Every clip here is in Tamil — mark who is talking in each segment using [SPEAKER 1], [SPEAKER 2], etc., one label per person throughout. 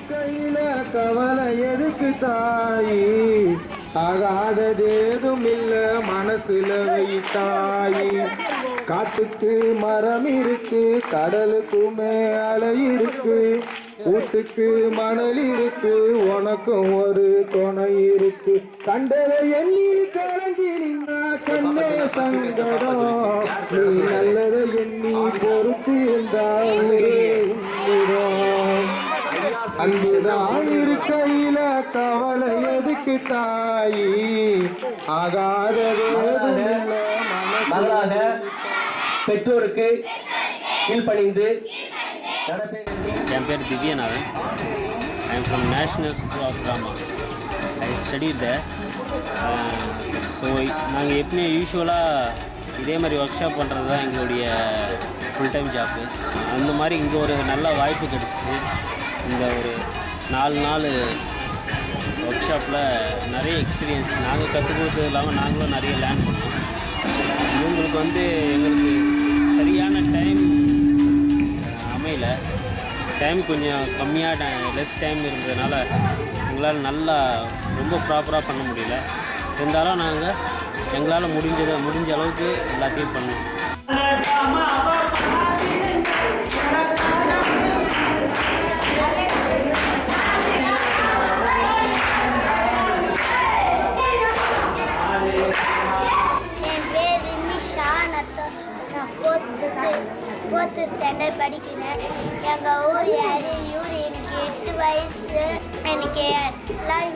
[SPEAKER 1] இருக்கையில கவலை எதுக்கு தாயி ஆகாததேதும் இல்ல மனசுல வைத்தாயி காட்டுக்கு மரம் இருக்கு கடலுக்குமே அலை இருக்கு வீட்டுக்கு மணல் இருக்கு உனக்கும் ஒரு துணை இருக்கு கண்டதை எண்ணி கலங்கி நின்னா கண்ணே சங்கடம் நீ நல்லதை எண்ணி பொறுத்து இருந்தால் அன்புதான் இருக்கையில கவலை எதுக்கு தாயி ஆகாததாக
[SPEAKER 2] பெற்றோருக்கு கீழ்ப்பணிந்து
[SPEAKER 3] என் பேர் Divyanathan. I am from national school of drama. I studied there. So நாங்கள் எப்பவுமே யூஸ்வலாக இதே மாதிரி ஒர்க் ஷாப் பண்ணுறது தான் எங்களுடைய ஃபுல் டைம் ஜாப்பு. அந்த மாதிரி இங்கே ஒரு நல்ல வாய்ப்பு கிடச்சிச்சு. இந்த ஒரு 4 நாள் ஒர்க் ஷாப்பில் நிறைய எக்ஸ்பீரியன்ஸ் நாங்கள் கற்றுக்கிறது இல்லாமல் நாங்களும் நிறைய லேர்ன் பண்ணோம். இவங்களுக்கு எங்களுக்கு சரியான டைம் அமையல. டைம் கொஞ்சம் கம்மியாக லெஸ் டைம் இருந்ததுனால எங்களால் நல்லா ரொம்ப ப்ராப்பராக பண்ண முடியல. இருந்தாலும் நாங்கள் எங்களால் முடிஞ்ச அளவுக்கு எல்லாத்தையும் பண்ணோம்.
[SPEAKER 4] ஃபோர்த்து ஸ்டாண்டர்ட் படிக்கிறேன். எங்கள் ஊர் யார் இவர் எனக்கு 8 வயசு. எனக்கு எல்லாம்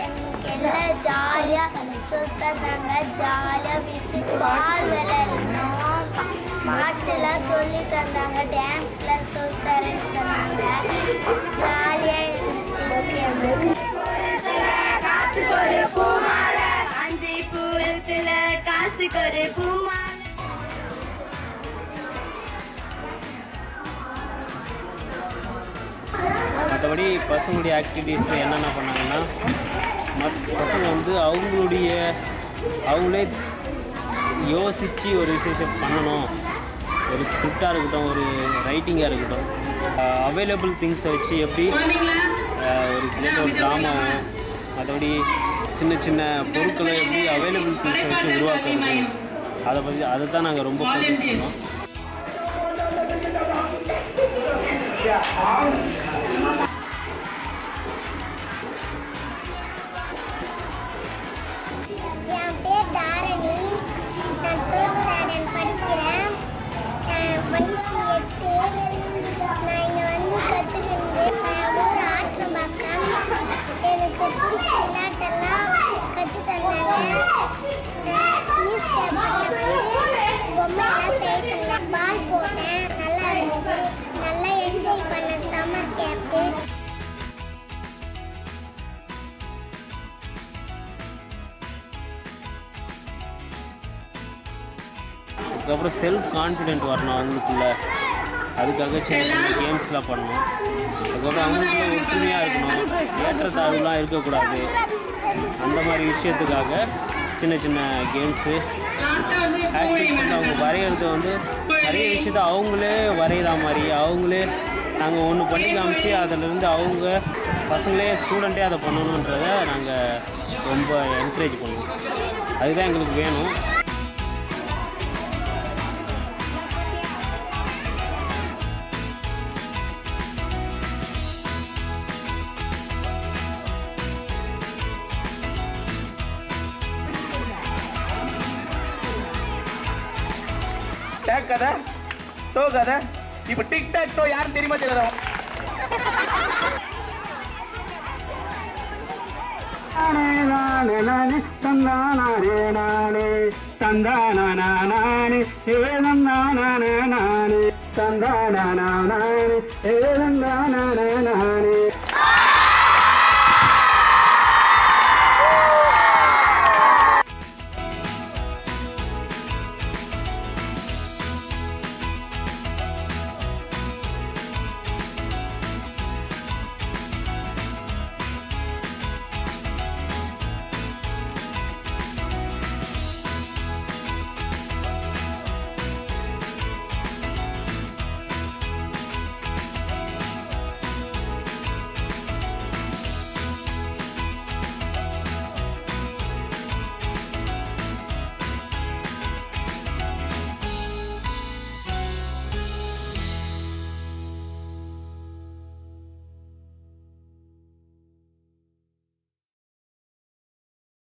[SPEAKER 4] எனக்கு எல்லாம் ஜாலியாக சுத்தாங்க. ஜாலியாக விசு பால் விளையாடணும், பாட்டெல்லாம் சொல்லி தந்தாங்க, டான்ஸ்லாம் சொல்லி தரேன்னு சொன்னாங்க. ஜாலியாக எங்களுக்கு காசுக்கு ஒரு பூமாலை, அஞ்சு பூரத்தில் காசுக்கு ஒரு பூமாலை.
[SPEAKER 3] மற்றபடி பசங்களுடைய ஆக்டிவிட்டீஸ் என்னென்ன பண்ணாங்கன்னா, பசங்க அவங்களே யோசித்து ஒரு விஷயம் பண்ணணும். ஒரு ஸ்கிரிப்டாக இருக்கட்டும், ஒரு ரைட்டிங்காக இருக்கட்டும், அவைலபிள் திங்ஸை வச்சு எப்படி ஒரு கிரியேட்டிவ் ட்ராமாவும், மற்றபடி சின்ன சின்ன பொருட்களை எப்படி அவைலபிள் திங்ஸை வச்சு உருவாக்குறது, அதை தான் நாங்கள் ரொம்ப ஃபோக்கஸ் பண்ணோம்.
[SPEAKER 4] என் பேர் தாரணி. நான் 3rd ஸ்டாண்டர்ட் படிக்கிறேன். வயசு 8. நான் இங்கே கற்றுக்கிட்டு ஊர் ஆற்றம்பாக்கம். எனக்கு பிடிச்ச விளையாட்டெல்லாம் கற்று தந்தாங்க. நியூஸ் பேப்பரில் பொம்மையெல்லாம் செய்ய சொன்னேன். பால் போட்டேன், நல்லா இருந்தது. நல்லா என்ஜாய் பண்ணேன் சம்மர் கேம்ப்பு.
[SPEAKER 3] அதுக்கப்புறம் செல்ஃப் கான்ஃபிடென்ட் வரணும் அவங்களுக்குள்ள. அதுக்காக சின்ன சின்ன கேம்ஸ்லாம் பண்ணணும். அதுக்கப்புறம் அவங்களுக்குள்ள ஒற்றுமையாக இருக்கணும், ஏற்றத்தாழ்வுலாம் இருக்கக்கூடாது. அந்த மாதிரி விஷயத்துக்காக சின்ன சின்ன கேம்ஸு ஆக்டிவிட்டிஸ் அவங்க வரைகிறது நிறைய விஷயத்த அவங்களே வரைகிற மாதிரி அவங்களே நாங்கள் ஒன்று பண்ணி காமிச்சு அதிலேருந்து அவங்க பசங்களே ஸ்டூடெண்ட்டே அதை பண்ணணுன்றதை நாங்கள் ரொம்ப என்கரேஜ் பண்ணுவோம். அதுதான் எங்களுக்கு வேணும்.
[SPEAKER 2] டேக் கதை டோ கதை. இப்போ டிக்டாக் டோ யாரும் தெரியுமா தெரியாதோ? தந்தானே தந்தானே ஏ தந்தானே